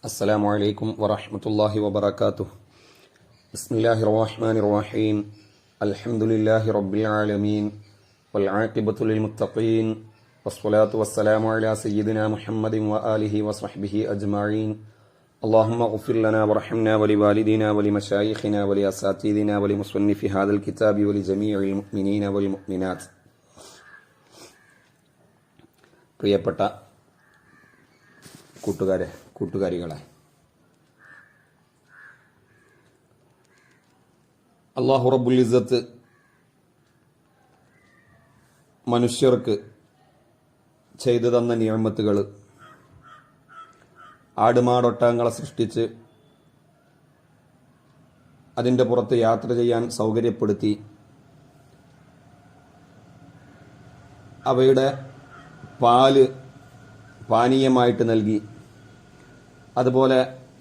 السلام عليكم ورحمة الله وبركاته. بسم الله الرحمن الرحيم. الحمد لله رب العالمين والعاقبة للمتقين والصلاة والسلام على سيدنا محمد وآله وصحبه أجمعين. اللهم اغفر لنا وارحمنا ولوالدينا ولمشايخنا ولأساتذتنا ولمصنف هذا الكتاب ولجميع المؤمنين والمؤمنات. പ്രിയപ്പെട്ട കൂട്ടുകാരികളെ, അല്ലാഹു റബ്ബുൽ ഇസ്സത്ത് മനുഷ്യർക്ക് ചെയ്തു തന്ന നിഅമത്തുകൾ, ആടുമാടൊട്ടകങ്ങളെ സൃഷ്ടിച്ച് അതിൻ്റെ പുറത്ത് യാത്ര ചെയ്യാൻ സൗകര്യപ്പെടുത്തി, അവയുടെ പാല് പാനീയമായിട്ട് നൽകി, അതുപോലെ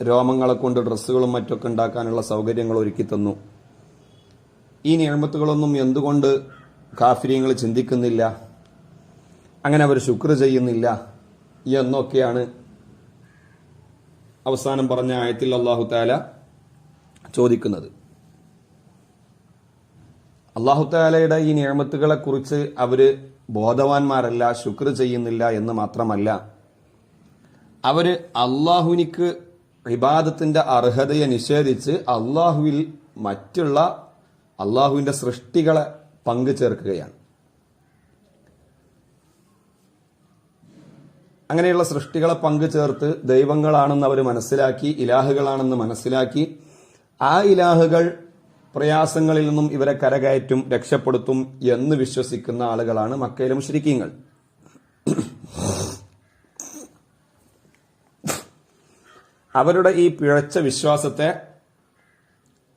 രോമങ്ങളെ കൊണ്ട് ഡ്രസ്സുകളും മറ്റൊക്കെ ഉണ്ടാക്കാനുള്ള സൗകര്യങ്ങൾ ഒരുക്കി തന്നു. ഈ നിഅമത്തുകളൊന്നും എന്തുകൊണ്ട് കാഫിര്യങ്ങൾ ചിന്തിക്കുന്നില്ല, അങ്ങനെ അവർ ശുക്ർ ചെയ്യുന്നില്ല എന്നൊക്കെയാണ് അവസാനം പറഞ്ഞ ആയത്തിൽ അല്ലാഹു തആല ചോദിക്കുന്നത്. അല്ലാഹു തആലയുടെ ഈ നിഅമത്തുകളെ കുറിച്ച് അവര് ബോധവാന്മാരല്ല, ശുക്ർ ചെയ്യുന്നില്ല എന്ന് മാത്രമല്ല, അവര് അള്ളാഹുവിനിക്ക് ഇബാദത്തിന്റെ അർഹതയെ നിഷേധിച്ച് അള്ളാഹുവിൽ മറ്റുള്ള അള്ളാഹുവിന്റെ സൃഷ്ടികളെ പങ്കു ചേർക്കുകയാണ്. അങ്ങനെയുള്ള സൃഷ്ടികളെ പങ്കു ചേർത്ത് ദൈവങ്ങളാണെന്ന് അവർ മനസ്സിലാക്കി, ഇലാഹുകളാണെന്ന് മനസ്സിലാക്കി, ആ ഇലാഹുകൾ പ്രയാസങ്ങളിൽ നിന്നും ഇവരെ കരകയറ്റും, രക്ഷപ്പെടുത്തും എന്ന് വിശ്വസിക്കുന്ന ആളുകളാണ് മക്കയിലെ മുശ്രിക്കീങ്ങൾ. അവരുടെ ഈ പിഴച്ച വിശ്വാസത്തെ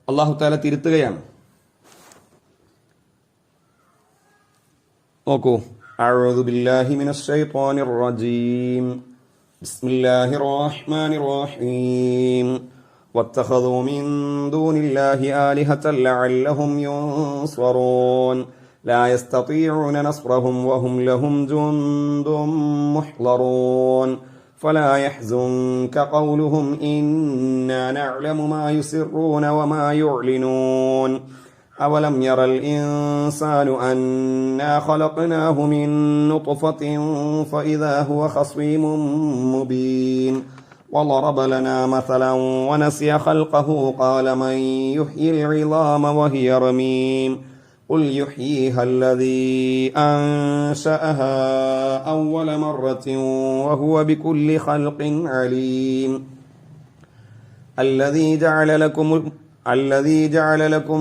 അല്ലാഹു തആല തിരുത്തുകയാണ്. നോക്കൂ, അഊദു ബില്ലാഹി മിനശ് ശൈത്വാനിർ റജീം. ബിസ്മില്ലാഹിർ റഹ്മാനിർ റഹീം. واتخذوا من دون الله آلهة لعلهم ينصرون لا يستطيعون نصرهم وهم لهم جند محضرون فلا يحزنك قولهم إنا نعلم ما يسرون وما يعلنون أولم ير الإنسان أنا خلقناه من نطفة فإذا هو خصيم مبين وضرب لنا مثلا ونسي خلقه قال من يحيي العظام وهي رميم قل يحييها الذي أنشأها أول مرة وهو بكل خلق عليم الذي جعل لكم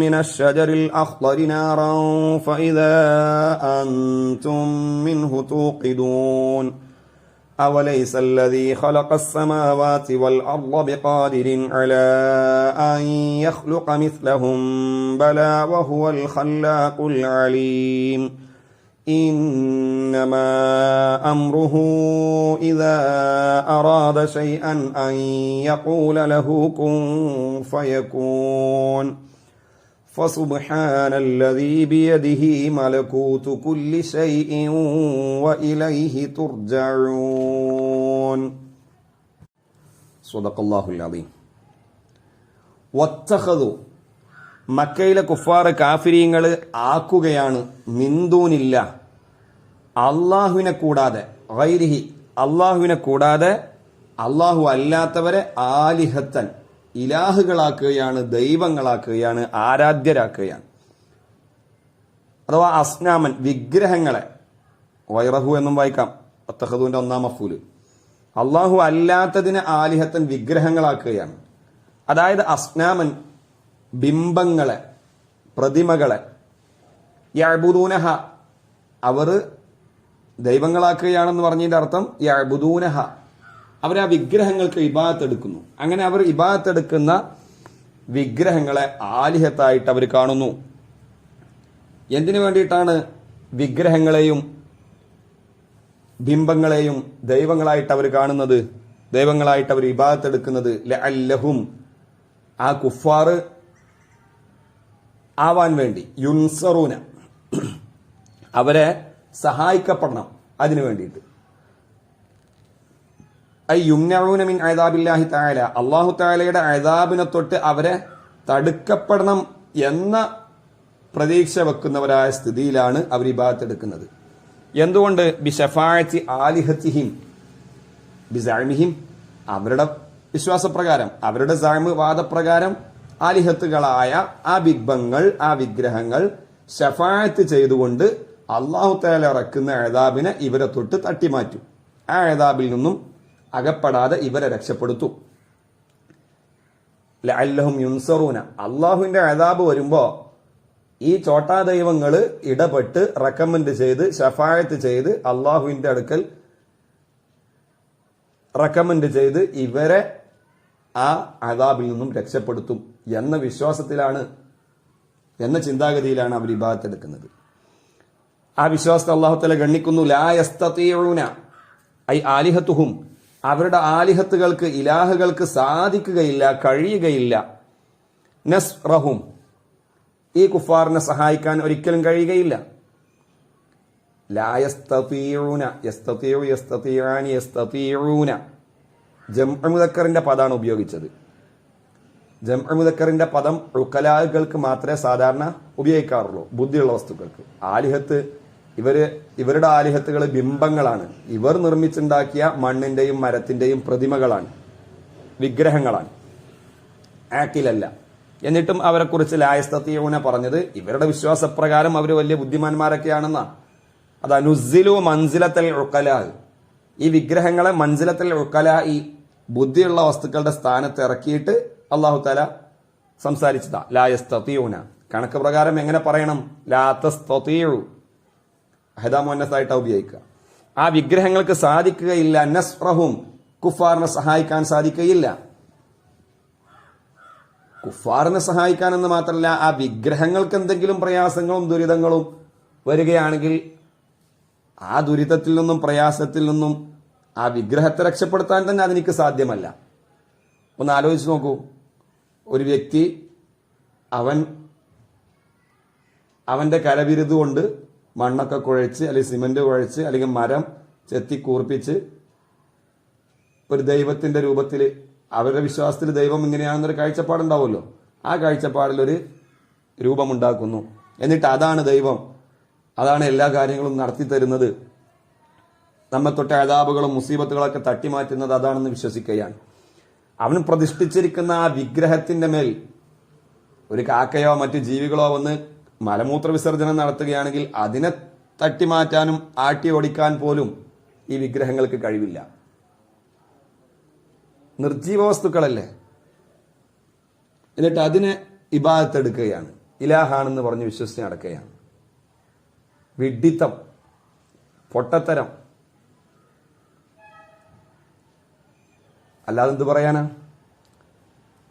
من الشجر الأخضر نارا فإذا أنتم منه توقدون أوليس الذي خلق السماوات والأرض بقادر على أن يخلق مثلهم بلى وهو الخلاق العليم إنما أمره إذا أراد شيئا أن يقول له كن فيكون فسبحان الذي بيده ملكوت كل شيء وإليه ترجعون صدق الله العظيم. واتخذوا മക്കയിലെ കുഫാർ കാഫിരീങ്ങൾ ആക്കുകയാണ് മിന്ദൂനില്ല, അള്ളാഹുവിനെ കൂടാതെ, ഗൈരിഹി അള്ളാഹുവിനെ കൂടാതെ അള്ളാഹു അല്ലാത്തവരെ ആലിഹത്തൻ ഇലാഹുകളാക്കുകയാണ്, ദൈവങ്ങളാക്കുകയാണ്, ആരാധ്യരാക്കുകയാണ്. അഥവാ അസ്നാമൻ വിഗ്രഹങ്ങളെ, വൈറഹു എന്നും വായിക്കാം, അത്തഖദുവിന്റെ ഒന്നാം മഫൂല്. അള്ളാഹു അല്ലാത്തതിനെ ആലിഹത്തൻ വിഗ്രഹങ്ങളാക്കുകയാണ്. അതായത് അസ്നാമൻ ബിംബങ്ങളെ, പ്രതിമകളെ, യഅ്ബുദൂനഹ അവർ ദൈവങ്ങളാക്കുകയാണെന്ന് പറഞ്ഞതിന്റെ അർത്ഥം യഅ്ബുദൂനഹ അവർ ആ വിഗ്രഹങ്ങൾക്ക് ഇബാദത്ത് എടുക്കുന്നു. അങ്ങനെ അവർ ഇബാദത്ത് എടുക്കുന്ന വിഗ്രഹങ്ങളെ ആലിഹത്തായിട്ട് അവർ കാണുന്നു. എന്തിനു വേണ്ടിയിട്ടാണ് വിഗ്രഹങ്ങളെയും ബിംബങ്ങളെയും ദൈവങ്ങളായിട്ട് അവർ കാണുന്നത്, ദൈവങ്ങളായിട്ട് അവർ ഇബാദത്ത് എടുക്കുന്നത്? ലഅല്ലഹും ആ കുഫാർ ആവാൻ വേണ്ടി, യുൻസറൂന അവരെ സഹായിക്കപ്പെടണം, അതിനു വേണ്ടിയിട്ട്. ഐ യുംനഊന മിൻ അദാബില്ലാഹി തആല, അല്ലാഹു തആലയുടെ അദാബിനെ തൊട്ട് അവരെ തടുക്കപ്പെടണം എന്ന പ്രതീക്ഷ വെക്കുന്നവരായ സ്ഥിതിയിലാണ് അവർ ഇബാദത്ത് എടുക്കുന്നത്. എന്തുകൊണ്ട്? ബിശഫാഅത്തി ആലിഹത്തിഹിം ബിസഅമിഹിം, അവരുടെ വിശ്വാസപ്രകാരം, അവരുടെ സഅമ് വാദപ്രകാരം ആലിഹത്തുകളായ ആ ബിംബങ്ങൾ, ആ വിഗ്രഹങ്ങൾ ശഫാഅത്ത് ചെയ്തുകൊണ്ട് അല്ലാഹു തആല ഇറക്കുന്ന അദാബിനെ ഇവരെ തൊട്ട് തട്ടിമാറ്റും. ആ അദാബിൽ നിന്നും അകപ്പെടാതെ ഇവരെ രക്ഷപ്പെടുത്തും. ലഅല്ലഹും യുൻസറൂന, അള്ളാഹുവിന്റെ അദാബ് വരുമ്പോ ഈ ചോട്ടാ ദൈവങ്ങൾ ഇടപെട്ട് റെക്കമെൻഡ് ചെയ്ത് ശഫാഅത്ത് ചെയ്ത് അള്ളാഹുവിന്റെ അടുക്കൽ റെക്കമെൻഡ് ചെയ്ത് ഇവരെ ആ അദാബിൽ നിന്നും രക്ഷപ്പെടുത്തും എന്ന വിശ്വാസത്തിലാണ്, എന്ന ചിന്താഗതിയിലാണ് അവർ ഇബാദത്ത് എടുക്കുന്നത്. ആ വിശ്വാസത്തെ അല്ലാഹു തആല ഗണ്ണിക്കുന്നു. ലാ യസ്തതീഊന ഐ ആലിഹത്തുഹും, അവരുടെ ആലിഹത്തുകൾക്ക്, ഇലാഹുകൾക്ക് സാധിക്കുകയില്ല, കഴിയുകയില്ല. നസ്റഹും, ഈ കുഫാറിനെ സഹായിക്കാൻ ഒരിക്കലും കഴിയുകയില്ല. ലാ യസ്തതീഊന, യസ്തതീഉ യസ്തതീആനി യസ്തതീഊന, ജംഉ മുദക്കറിന്റെ പദമാണ് ഉപയോഗിച്ചത്. ജംഉ മുദക്കറിന്റെ പദം ഉഖലാകൾക്ക് മാത്രമേ സാധാരണ ഉപയോഗിക്കാറുള്ളൂ, ബുദ്ധിയുള്ള വസ്തുക്കൾക്ക്. ആലിഹത്ത്, ഇവരുടെ ആലിഹത്തുകൾ ബിംബങ്ങളാണ്, ഇവർ നിർമ്മിച്ചുണ്ടാക്കിയ മണ്ണിന്റെയും മരത്തിന്റെയും പ്രതിമകളാണ്, വിഗ്രഹങ്ങളാണ്, ആക്കിലല്ല. എന്നിട്ടും അവരെക്കുറിച്ച് ലായസ്തീയൂന പറഞ്ഞത് ഇവരുടെ വിശ്വാസപ്രകാരം അവർ വലിയ ബുദ്ധിമാന്മാരൊക്കെയാണെന്നാണ്. അത് അനുസിലു മൻസിലത്തൽ ഉഖലാ, ഈ വിഗ്രഹങ്ങളെ മൻസിലത്തൽ ഉഖലാ, ഈ ബുദ്ധിയുള്ള വസ്തുക്കളുടെ സ്ഥാനത്ത് ഇറക്കിയിട്ട് അല്ലാഹു തആല സംസാരിച്ചതാ. ലായസ്തീയൂന കണക്ക് പ്രകാരം എങ്ങനെ പറയണം? ലാ തസ്തീഉ, ഹദാ മുഅന്നസായിട്ട് ഉപയോഗിക്കുക. ആ വിഗ്രഹങ്ങൾക്ക് സാധിക്കുകയില്ല. നസ്റഹും, കുഫാറിനെ സഹായിക്കാൻ സാധിക്കുകയില്ല. കുഫാറിനെ സഹായിക്കാൻ എന്ന് മാത്രമല്ല, ആ വിഗ്രഹങ്ങൾക്ക് എന്തെങ്കിലും പ്രയാസങ്ങളും ദുരിതങ്ങളും വരികയാണെങ്കിൽ ആ ദുരിതത്തിൽ നിന്നും പ്രയാസത്തിൽ നിന്നും ആ വിഗ്രഹത്തെ രക്ഷപ്പെടുത്താൻ തന്നെ അതെനിക്ക് സാധ്യമല്ല. ഒന്ന് ആലോചിച്ച് നോക്കൂ. ഒരു വ്യക്തി അവന്റെ കരവിരുത് കൊണ്ട് മണ്ണൊക്കെ കുഴച്ച്, അല്ലെങ്കിൽ സിമന്റ് കുഴച്ച്, അല്ലെങ്കിൽ മരം ചെത്തി കൂർപ്പിച്ച് ഒരു ദൈവത്തിന്റെ രൂപത്തിൽ, അവരുടെ വിശ്വാസത്തിൽ ദൈവം ഇങ്ങനെയാണെന്നൊരു കാഴ്ചപ്പാടുണ്ടാവുമല്ലോ, ആ കാഴ്ചപ്പാടിലൊരു രൂപമുണ്ടാക്കുന്നു. എന്നിട്ട് അതാണ് ദൈവം, അതാണ് എല്ലാ കാര്യങ്ങളും നടത്തി തരുന്നത്, നമ്മെ തൊട്ട അദാബുകളും മുസീബത്തുകളൊക്കെ തട്ടിമാറ്റുന്നത് അതാണെന്ന് വിശ്വസിക്കുകയാണ്. അവൻ പ്രതിഷ്ഠിച്ചിരിക്കുന്ന ആ വിഗ്രഹത്തിന്റെ മേൽ ഒരു കാക്കയോ മറ്റു ജീവികളോ വന്ന് മലമൂത്ര വിസർജനം നടത്തുകയാണെങ്കിൽ അതിനെ തട്ടിമാറ്റാനും ആട്ടി ഓടിക്കാൻ പോലും ഈ വിഗ്രഹങ്ങൾക്ക് കഴിവില്ല. നിർജീവ വസ്തുക്കളല്ലേ. എന്നിട്ട് അതിനെ ഇബാദത്ത് എടുക്കുകയാണ്, ഇലാഹാണെന്ന് പറഞ്ഞ് വിശ്വസിച്ച് നടക്കുകയാണ്. വിഡ്ഢിത്തം, പൊട്ടത്തരം. അല്ലാതെ എന്ത് പറയാനാ?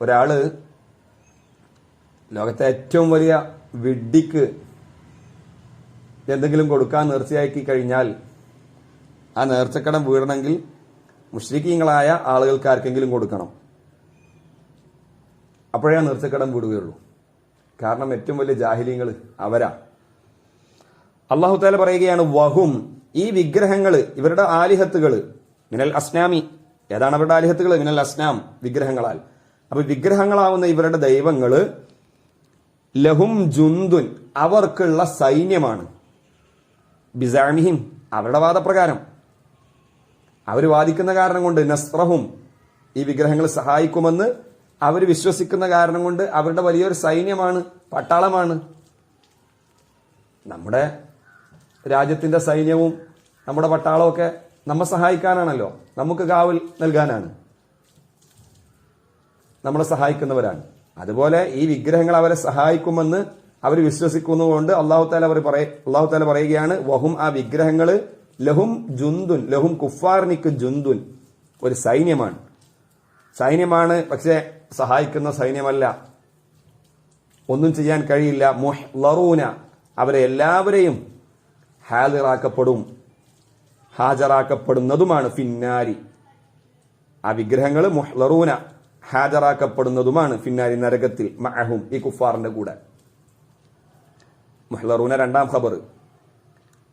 ഒരാള് ലോകത്തെ ഏറ്റവും വലിയ വിഡ്ഢിക്ക് എന്തെങ്കിലും കൊടുക്കാൻ നേർച്ചയാക്കി കഴിഞ്ഞാൽ ആ നേർച്ചക്കടം വീടണമെങ്കിൽ മുശ്രിക്കീങ്ങളായ ആളുകൾക്ക് ആർക്കെങ്കിലും കൊടുക്കണം. അപ്പോഴേ ആ നേർച്ചക്കടം വീടുകയുള്ളൂ. കാരണം ഏറ്റവും വലിയ ജാഹിലീങ്ങൾ അവരാ. അല്ലാഹു തആല പറയുകയാണ്, വഹും, ഈ വിഗ്രഹങ്ങൾ, ഇവരുടെ ആലിഹത്തുകൾ, മിനൽ അസ്നാമി, ഏതാണ് അവരുടെ ആലിഹത്തുകൾ? മിനൽ അസ്നാം, വിഗ്രഹങ്ങളാൽ. അപ്പൊ വിഗ്രഹങ്ങളാവുന്ന ഇവരുടെ ദൈവങ്ങള് ലഹും ജുന്ദുൻ, അവർക്കുള്ള സൈന്യമാണ്. ബിസാമിഹിം, അവരുടെ വാദപ്രകാരം, അവർ വാദിക്കുന്ന കാരണം കൊണ്ട്, നസ്റഹും, ഈ വിഗ്രഹങ്ങൾ സഹായിക്കുമെന്ന് അവർ വിശ്വസിക്കുന്ന കാരണം കൊണ്ട് അവരുടെ വലിയൊരു സൈന്യമാണ്, പട്ടാളമാണ്. നമ്മുടെ രാജ്യത്തിന്റെ സൈന്യവും നമ്മുടെ പട്ടാളവും ഒക്കെ നമ്മെ സഹായിക്കാനാണല്ലോ, നമുക്ക് കാവൽ നൽകാനാണ്, നമ്മളെ സഹായിക്കുന്നവരാണ്. അതുപോലെ ഈ വിഗ്രഹങ്ങൾ അവരെ സഹായിക്കുമെന്ന് അവർ വിശ്വസിക്കുന്നതുകൊണ്ട് അല്ലാഹു തആല പറയുകയാണ്, വഹും, ആ വിഗ്രഹങ്ങള്, ലഹും ജുന്ദുൻ, ലഹും കുഫാറിനിക്ക് ജുന്ദുൻ, ഒരു സൈന്യമാണ്. പക്ഷെ സഹായിക്കുന്ന സൈന്യമല്ല, ഒന്നും ചെയ്യാൻ കഴിയില്ല. മുഹ്ളറൂന, അവരെ എല്ലാവരെയും ഹാജരാക്കപ്പെടുന്നതുമാണ്. ഫിന്നാരി, ആ വിഗ്രഹങ്ങൾ മുഹ്ളറൂന, ഹാജരാക്കപ്പെടുന്നതുമാണ്. ഫിന്നാരി, നരകത്തിൽ. മഅഹും, ഈ കുഫാറിന്റെ കൂടെ. മുഹ്ളറൂന രണ്ടാം ഖബർ,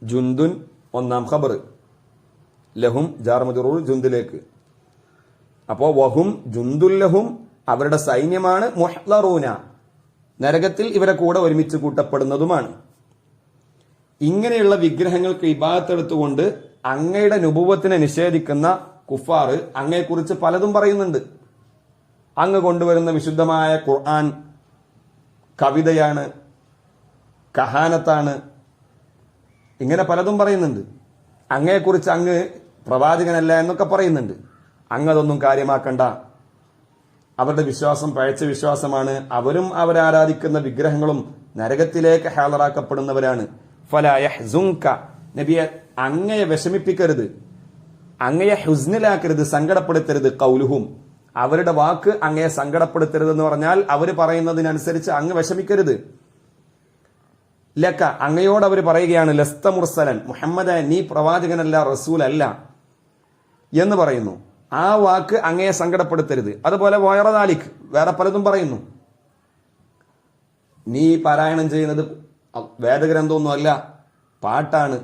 ജുന്ദുൻ ഒന്നാം ഖബർ, ലഹും ജാർ മജ്റൂർ ജുന്ദിലേക്ക്. അപ്പോ വഹും ജുന്ദുല്ലഹും അവരുടെ സൈന്യമാണ്, മുഹ്ളറൂന നരകത്തിൽ ഇവരെ കൂടെ ഒരുമിച്ച് കൂട്ടപ്പെടുന്നതുമാണ്. ഇങ്ങനെയുള്ള വിഗ്രഹങ്ങൾക്ക് ഇബാദത്തെടുത്തുകൊണ്ട് അങ്ങയുടെ നുബുവത്തിനെ നിഷേധിക്കുന്ന കുഫാർ അങ്ങയെക്കുറിച്ച് പലതും പറയുന്നുണ്ട്. അങ്ങ് കൊണ്ടുവരുന്ന വിശുദ്ധമായ ഖുർആൻ കവിതയാണ്, കഹാനത്താണ്, ഇങ്ങനെ പലതും പറയുന്നുണ്ട്. അങ്ങയെക്കുറിച്ച് അങ്ങ് പ്രവാചകനല്ല എന്നൊക്കെ പറയുന്നുണ്ട്. അങ്ങതൊന്നും കാര്യമാക്കണ്ട. അവരുടെ വിശ്വാസം പഴച്ച വിശ്വാസമാണ്. അവരും അവരാരാധിക്കുന്ന വിഗ്രഹങ്ങളും നരകത്തിലേക്ക് ഹാളറാക്കപ്പെടുന്നവരാണ്. ഫലാ യഹ്സുൻക, നബിയെ അങ്ങയെ വിഷമിപ്പിക്കരുത്, അങ്ങയെ ഹുസ്നിലാക്കരുത്, സങ്കടപ്പെടുത്തരുത്. ഖൗലുഹും, അവരുടെ വാക്ക് അങ്ങയെ സങ്കടപ്പെടുത്തരുത് എന്ന് പറഞ്ഞാൽ അവർ പറയുന്നതിനനുസരിച്ച് അങ്ങ് വിഷമിക്കരുത്. ലക്ക, അങ്ങയോട് അവർ പറയുകയാണ്, ലസ്ത മുർസലൻ, മുഹമ്മദ് നീ പ്രവാചകനല്ല, റസൂൽ അല്ല എന്ന് പറയുന്നു. ആ വാക്ക് അങ്ങയെ സങ്കടപ്പെടുത്തരുത്. അതുപോലെ വയറദാലിക്, വേറെ പലതും പറയുന്നു. നീ പാരായണം ചെയ്യുന്നത് വേദഗ്രന്ഥമൊന്നും അല്ല, പാട്ടാണ്,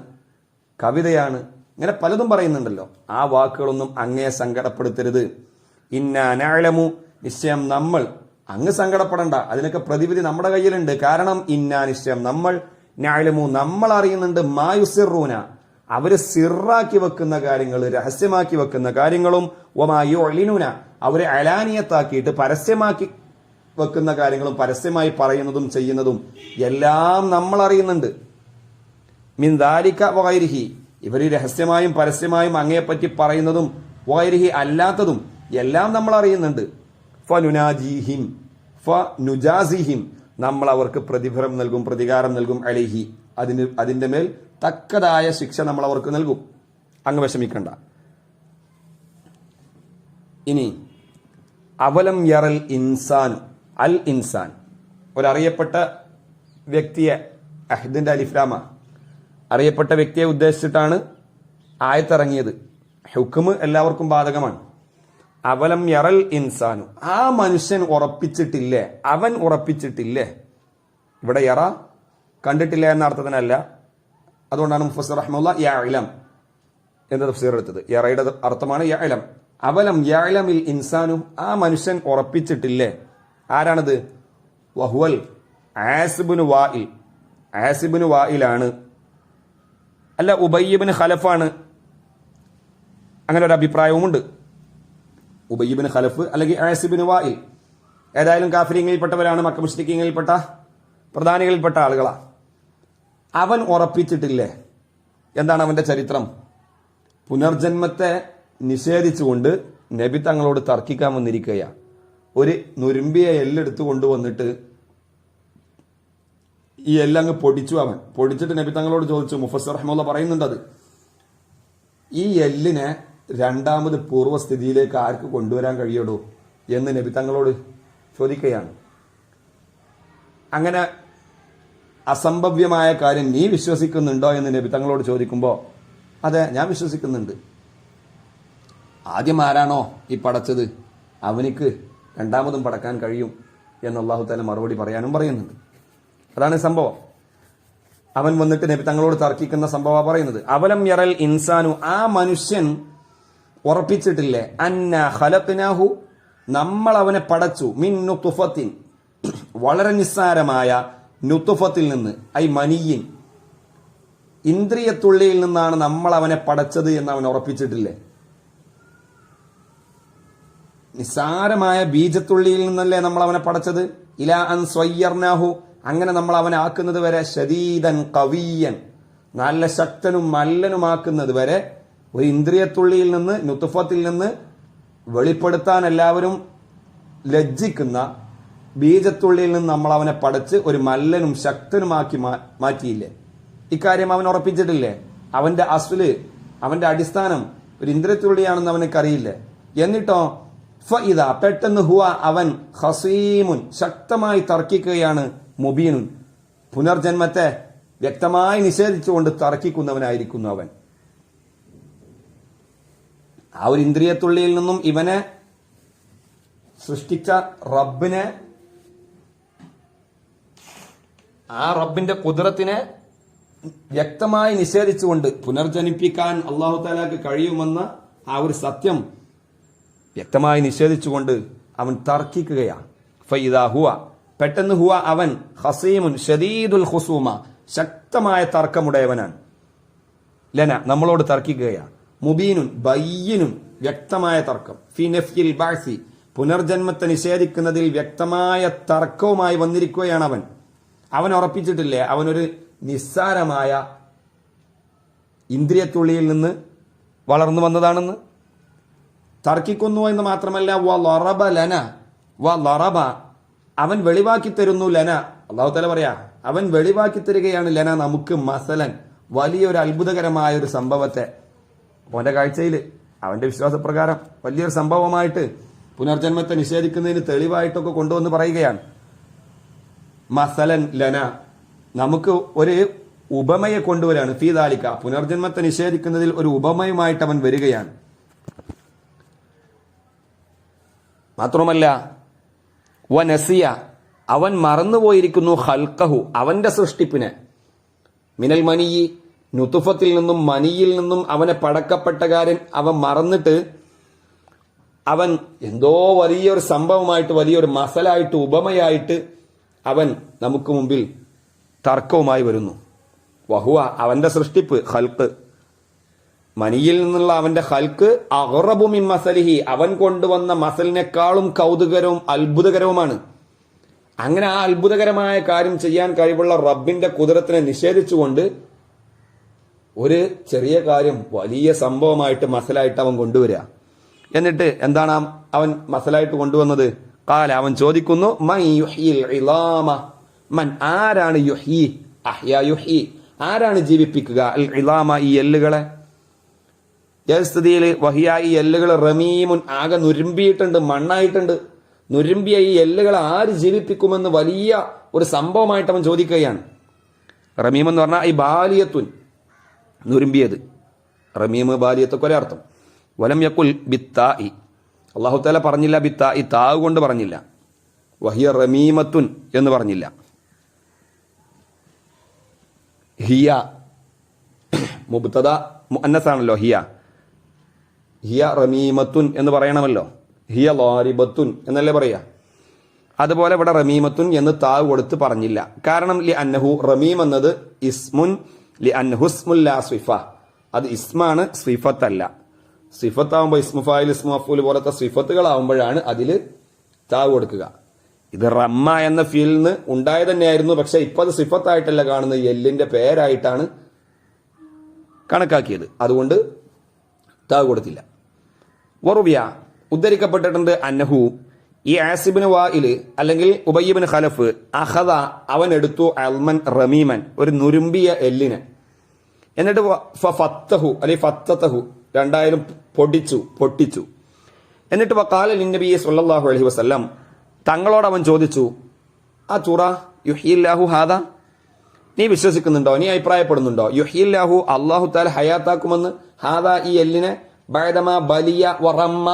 കവിതയാണ്, ഇങ്ങനെ പലതും പറയുന്നുണ്ടല്ലോ. ആ വാക്കുകളൊന്നും അങ്ങയെ സങ്കടപ്പെടുത്തരുത്. ഇന്നാ നഅലമു, നിശ്ചയം നമ്മൾ, അങ്ങ് സങ്കടപ്പെടണ്ട, അതിനൊക്കെ പ്രതിവിധി നമ്മുടെ കയ്യിലുണ്ട്. കാരണം ഇന്നാ, നിശ്ചയം നമ്മൾ, നഅലമു നമ്മൾ അറിയുന്നുണ്ട്, മായുസിറൂന അവര് സിറാക്കി വെക്കുന്ന കാര്യങ്ങൾ, രഹസ്യമാക്കി വെക്കുന്ന കാര്യങ്ങളും, വമാ യുഅ്ലിനൂന അവരെ അലാനിയത്താക്കിയിട്ട് പരസ്യമാക്കി വെക്കുന്ന കാര്യങ്ങളും, പരസ്യമായി പറയുന്നതും ചെയ്യുന്നതും എല്ലാം നമ്മൾ അറിയുന്നുണ്ട്. മിൻ ദാലിക വഗൈരിഹി, ഇവർ രഹസ്യമായും പരസ്യമായും അങ്ങയെപ്പറ്റി പറയുന്നതും വഗൈരിഹി അല്ലാത്തതും എല്ലാം നമ്മൾ അറിയുന്നുണ്ട്. ഫനുനാജീഹിം ഫനുജാസിഹിം, നമ്മൾ അവർക്ക് പ്രതിഫലം നൽകും, പ്രതികാരം നൽകും. അലൈഹി, അതിന്റെ മേൽ തക്കതായ ശിക്ഷ നമ്മൾ അവർക്ക് നൽകും. അങ്ങ് വിഷമിക്കണ്ട. ഇനി അവലം യറൽ ഇൻസാൻ, അൽ ഇൻസാൻ ഒരറിയപ്പെട്ട വ്യക്തിയെ, അഹ്ദിന്റെ അലിഫ്ലാമ, അറിയപ്പെട്ട വ്യക്തിയെ ഉദ്ദേശിച്ചിട്ടാണ് ആയത്തിറങ്ങിയത്. ഹുക്മ് എല്ലാവർക്കും ബാധകമാണ്. അവലം യറൽ ഇൻസാനു, ആ മനുഷ്യൻ ഉറപ്പിച്ചിട്ടില്ലേ, അവൻ ഉറപ്പിച്ചിട്ടില്ലേ. ഇവിടെ യറ കണ്ടിട്ടില്ല എന്ന അർത്ഥത്തിനല്ല. അതുകൊണ്ടാണ് മുഫസ്സിർ റഹ്മത്തുള്ളാഹി യഅലം എന്ന തഫ്സീർ എടുത്തത്. യറയുടെ അർത്ഥമാണ് യഅലം. അവലം യഅലമിൽ ഇൻസാനു, ആ മനുഷ്യൻ ഉറപ്പിച്ചിട്ടില്ലേ. ആരാണത്? വഹുവൽ ആസിബുനു വായിൽ, ആസിബുനു വായിലാണ്, അല്ല ഉബയ്യിബ്നു ഖലഫാണ്. അങ്ങനെ ഒരു അഭിപ്രായവുമുണ്ട്. ഉബയ്യിബ്നു ഖലഫ് അല്ലെങ്കിൽ ആസിബുനു വായിൽ, ഏതായാലും കാഫിരീങ്ങളിൽപ്പെട്ടവരാണ്, മക്ക മുശ്രിക്കീങ്ങളിൽപ്പെട്ട പ്രധാനികളിൽപ്പെട്ട ആളുകളാ. അവൻ ഉറപ്പിച്ചിട്ടില്ലേ. എന്താണ് അവന്റെ ചരിത്രം? പുനർജന്മത്തെ നിഷേധിച്ചുകൊണ്ട് നബി തങ്ങളോട് തർക്കിക്കാൻ വന്നിരിക്കുകയാണ്. ഒരു നുരുമ്പിയ എല്ലെടുത്തു കൊണ്ടുവന്നിട്ട് ഈ എല്ലങ്ങ് പൊടിച്ചു. അവൻ പൊടിച്ചിട്ട് നബി തങ്ങളോട് ചോദിച്ചു. മുഫസ്സിർ റഹ്മത്തുള്ളാഹി പറയുന്നുണ്ട്, അത് ഈ എല്ലിനെ രണ്ടാമത് പൂർവ്വസ്ഥിതിയിലേക്ക് ആർക്ക് കൊണ്ടുവരാൻ കഴിയടോ എന്ന് നബി തങ്ങളോട് ചോദിക്കുകയാണ്. അങ്ങനെ അസംഭവ്യമായ കാര്യം നീ വിശ്വസിക്കുന്നുണ്ടോ എന്ന് നബി തങ്ങളോട് ചോദിക്കുമ്പോൾ അതെ ഞാൻ വിശ്വസിക്കുന്നുണ്ട്. ആദ്യം ആരാണോ ഈ പടച്ചത് അവനിക്ക് രണ്ടാമതും പടക്കാൻ കഴിയും എന്ന് അല്ലാഹു തആല മറുപടി പറയാനും പറയുന്നുണ്ട്. അതാണ് സംഭവം. അവൻ വന്നിട്ട് നബി തങ്ങളോട് തർക്കിക്കുന്ന സംഭവം പറയുന്നത്. അവലം യറൽ ഇൻസാനു, ആ മനുഷ്യൻ ഉറപ്പിച്ചിട്ടില്ലേ, അന്ന ഖലഖ്നാഹു നമ്മൾ അവനെ പടച്ചു, മിൻ നുത്ഫത്തിൻ വളരെ നിസ്സാരമായ നുത്ഫത്തിൽ നിന്ന്, ഐ മനിയിൻ ഇന്ദ്രിയത്തുള്ളിയിൽ നിന്നാണ് നമ്മൾ അവനെ പടച്ചത് എന്ന് അവൻ ഉറപ്പിച്ചിട്ടില്ലേ. നിസ്സാരമായ ബീജത്തുള്ളിയിൽ നിന്നല്ലേ നമ്മൾ അവനെ പടച്ചത്. ഇലാ അൻ സ്വയ്യർനാഹു, അങ്ങനെ നമ്മൾ അവനെ ആക്കുന്നത് വരെ, ശദീദൻ ഖവിയ്യൻ നല്ല ശക്തനും മല്ലനുമാക്കുന്നത് വരെ, ഒരു ഇന്ദ്രിയത്തുള്ളിയിൽ നിന്ന്, നുത്ഫത്തിൽ നിന്ന് വെളിപ്പെടുത്താൻ എല്ലാവരും ലജ്ജിക്കുന്ന ബീജത്തുള്ളിയിൽ നിന്ന് നമ്മൾ അവനെ പടച്ച് ഒരു മല്ലനും ശക്തനുമാക്കി മാറ്റിയില്ലേ. ഇക്കാര്യം അവൻ ഉറപ്പിച്ചിട്ടില്ലേ. അവന്റെ അസ്ല്, അവന്റെ അടിസ്ഥാനം ഒരു ഇന്ദ്രിയത്തുള്ളിയാണെന്ന് അവനക്കറിയില്ലേ. എന്നിട്ടോ ഫഇദ പെട്ടെന്ന് ഹുവ അവൻ ഖസീമുൻ ശക്തമായി തർക്കിക്കുകയാണ്, മുബീനുൻ പുനർജന്മത്തെ വ്യക്തമായി നിഷേധിച്ചുകൊണ്ട് തർക്കിക്കുന്നവനായിരിക്കുന്നു അവൻ. ആ ഒരു ഇന്ദ്രിയത്തുള്ളിയിൽ നിന്നും ഇവനെ സൃഷ്ടിച്ച റബ്ബിനെ, ആ റബ്ബിന്റെ ഖുദ്റത്തിനെ വ്യക്തമായി നിഷേധിച്ചുകൊണ്ട് പുനർജനിപ്പിക്കാൻ അല്ലാഹു തആലക്ക് കഴിയുമെന്ന ആ ഒരു സത്യം വ്യക്തമായി നിഷേധിച്ചുകൊണ്ട് അവൻ തർക്കിക്കുകയാണ്. ഫൈദാ ഹുവ, പെട്ടെന്ന് ഹുവ അവൻ ഹസീമുൻ ഷദീദുൽ ഖുസൂമ, ശക്തമായ തർക്കമുടയവനാണ്. ലന നമ്മളോട് തർക്കിക്കുകയാണ്. മുബീനുൻ ബയ്യിനുൻ വ്യക്തമായ തർക്കം. ഫി നഫ്യിൽ ബഅസി പുനർജന്മത്തെ നിഷേധിക്കുന്നതിൽ വ്യക്തമായ തർക്കവുമായി വന്നിരിക്കുകയാണ് അവൻ. അവൻ ഉറപ്പിച്ചിട്ടില്ലേ അവനൊരു നിസ്സാരമായ ഇന്ദ്രിയത്തുള്ളിയിൽ നിന്ന് വളർന്നു വന്നതാണെന്ന് തർക്കിക്കുന്നു എന്ന് മാത്രമല്ല, അവൻ വെളിവാക്കി തരുന്നു ലന. അല്ലാഹു തആല പറയാ അവൻ വെളിവാക്കി തരികയാണ് ലന നമുക്ക് മസലൻ, വലിയൊരു അത്ഭുതകരമായ ഒരു സംഭവത്തെ. അവന്റെ കാഴ്ചയിൽ അവന്റെ വിശ്വാസപ്രകാരം വലിയൊരു സംഭവമായിട്ട് പുനർജന്മത്തെ നിഷേധിക്കുന്നതിന് തെളിവായിട്ടൊക്കെ കൊണ്ടുവന്ന് പറയുകയാണ്. മസലൻ ലന നമുക്ക് ഒരു ഉപമയെ കൊണ്ടുവരാണ്. ഫീദാലിക്ക പുനർജന്മത്തെ നിഷേധിക്കുന്നതിൽ ഒരു ഉപമയുമായിട്ട് അവൻ വരികയാണ്. മാത്രമല്ല വനസിയ അവൻ മറന്നുപോയിരിക്കുന്നു ഖൽഖഹു അവന്റെ സൃഷ്ടിപ്പിനെ. മിനൽ മനിയി നുതുഫത്തിൽ നിന്നും മനിയിൽ നിന്നും അവനെ പടക്കപ്പെട്ട കാര്യം അവൻ മറന്നിട്ട് അവൻ എന്തോ വലിയൊരു സംഭവമായിട്ട് വലിയൊരു മസലായിട്ട് ഉപമയായിട്ട് അവൻ നമുക്ക് മുമ്പിൽ തർക്കവുമായി വരുന്നു. വഹുവ അവന്റെ സൃഷ്ടിപ്പ് ഖൽഖ്, മനിയിൽ നിന്നുള്ള അവന്റെ ഖൽഖ് അഗ്റബു മിൻ മസലിഹി അവൻ കൊണ്ടുവന്ന മസലിനേക്കാളും കൗതുകരവും അത്ഭുതകരവുമാണ്. അങ്ങനെ ആ അത്ഭുതകരമായ കാര്യം ചെയ്യാൻ കഴിവുള്ള റബ്ബിന്റെ കുദറത്തിനെ നിഷേധിച്ചുകൊണ്ട് ഒരു ചെറിയ കാര്യം വലിയ സംഭവമായിട്ട് മസലായിട്ട് അവൻ കൊണ്ടുവരിക. എന്നിട്ട് എന്താണ് അവൻ മസലായിട്ട് കൊണ്ടുവന്നത്? ഖാല അവൻ ചോദിക്കുന്നു മൻ യുഹ്യിൽ ഇളാമ, മൻ ആരാണ് യുഹ്യി അഹ്യാ യുഹ്യി ആരാണ് ജീവിപ്പിക്കുക അൽ ഇളാമ ഈ എല്ലുകളെ. സ്ഥിതിയിൽ വഹിയ ഈ എല്ലുകൾ റമീമുൻ ആകെ നുരുമ്പിയിട്ടുണ്ട്, മണ്ണായിട്ടുണ്ട്. നുരുമ്പിയ ഈ എല്ലുകളെ ആര് ജീവിപ്പിക്കുമെന്ന് വലിയ ഒരു സംഭവമായിട്ട് അവൻ ചോദിക്കുകയാണ്. റമീം എന്ന് പറഞ്ഞാൽ ഈ ബാലിയത്തുൻ നുരുമ്പിയത്, റമീം ബാലിയത്തൊക്കെ ഒരേ അർത്ഥം. വലം യക്കുൽ ബിത്താഇ അല്ലാഹു തആല പറഞ്ഞില്ല ബിത്താഇ താവ് കൊണ്ട് പറഞ്ഞില്ല. വഹിയ റമീമത്തുൻ എന്ന് പറഞ്ഞില്ല. ഹിയ മുബ്തദ മുഅന്നസാണല്ലോ, ഹിയ റമീമത്തുൻ എന്ന് പറയണമല്ലോ. ഹിയ ളാരിബത്തുൻ എന്നല്ലേ പറയാ. അതുപോലെ ഇവിടെ റമീമത്തുൻ എന്ന് താവ് കൊടുത്ത് പറഞ്ഞില്ല. കാരണം ലി അന്നഹു റമീം എന്നത് ഇസ്മുൻ ലി അന്നഹു ഇസ്മുൽ ലാ സിഫ, അത് ഇസ്മാണ് സിഫത്തല്ല. സിഫത്താവുമ്പോൾ ഇസ്മു ഫായിൽ ഇസ്മു മഫ്ഊൽ പോലത്തെ സിഫത്തുകളാവുമ്പോഴാണ് അതിൽ താവ് കൊടുക്കുക. ഇത് റമ്മ എന്ന ഫീലിൽ നിന്ന് ഉണ്ടായത് തന്നെയായിരുന്നു. പക്ഷെ ഇപ്പൊ അത് സിഫത്തായിട്ടല്ല കാണുന്നത്, എല്ലിന്റെ പേരായിട്ടാണ് കണക്കാക്കിയത്. അതുകൊണ്ട് താവ് കൊടുത്തില്ല. വറുബിയ ഉദ്ധരിക്കപ്പെട്ടിട്ടുണ്ട് അന്നഹു ഈ ആസിബിന് വായില് അല്ലെങ്കിൽ ഉബയ്യിബ്നു ഖലഫ് അഖദ അവൻ എടുത്തു അൽമൻ റമീമൻ ഒരു നുരുമ്പിയ എല്ലിനെ. എന്നിട്ട് ഫത്തഹു അല്ലെങ്കിൽ ഫത്തഹു രണ്ടായാലും പൊട്ടിച്ചു. എന്നിട്ട് വഖാല ലിന്നബി സ്വല്ലല്ലാഹു അലൈഹി വസല്ലം തങ്ങളോട് അവൻ ചോദിച്ചു ആ ചുറ യുഹ്യില്ലാഹു ഹാദാ, നീ വിശ്വസിക്കുന്നുണ്ടോ, നീ അഭിപ്രായപ്പെടുന്നുണ്ടോ യുഹ്യില്ലാഹു അല്ലാഹു തആല ഹയാത്താക്കുമെന്ന് ഹാദാ ഈ എല്ലിനെ ബഅദമാ ബലിയ വറമ്മ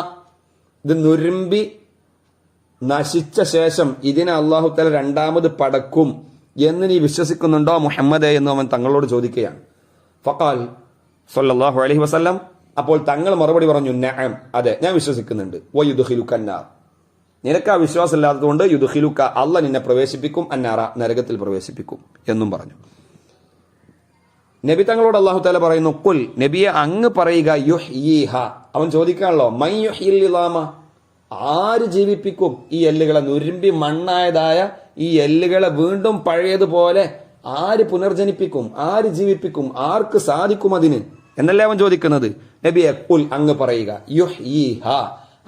ഇത് നുരുമ്പി നശിച്ച ശേഷം ഇതിനെ അല്ലാഹു തആല രണ്ടാമത് പടക്കും എന്ന് നീ വിശ്വസിക്കുന്നുണ്ടോ മുഹമ്മദേ എന്ന് അവൻ തങ്ങളോട് ചോദിക്കുകയാണ്. ഫഖാൽ സ്വല്ലല്ലാഹു അലൈഹി വസല്ലം അപ്പോൾ തങ്ങൾ മറുപടി പറഞ്ഞു നഅം അതെ ഞാൻ വിശ്വസിക്കുന്നുണ്ട്. വയുദ്ഖിലുക അന്നാർ നിനക്ക് ആ വിശ്വാസം ഇല്ലാത്തതുകൊണ്ട് യുദ്ഖിലുക അല്ലാഹ് നിന്നെ പ്രവേശിപ്പിക്കും അന്നാറ നരകത്തിൽ പ്രവേശിപ്പിക്കും എന്നും പറഞ്ഞു. നബി തങ്ങളോട് അല്ലാഹു തആല പറയുന്നു ഖുൽ നബിയെ അങ്ങ് പറയുക യുഹ്യീഹ അവൻ ചോദിക്കാണല്ലോ മൻ യുഹ്യിൽ ഇളാമ ആര് ജീവിപ്പിക്കും ഈ എല്ലുകളെ, നുരുമ്പി മണ്ണായതായ ഈ എല്ലുകളെ വീണ്ടും പഴയതുപോലെ ആര് പുനർജനിപ്പിക്കും, ആര് ജീവിപ്പിക്കും, ആർക്ക് സാധിക്കും അതിന് എന്നല്ലേ അവൻ ചോദിക്കുന്നത്. നബിയെ ഖുൽ അങ്ങ് പറയുക യുഹ്യീഹ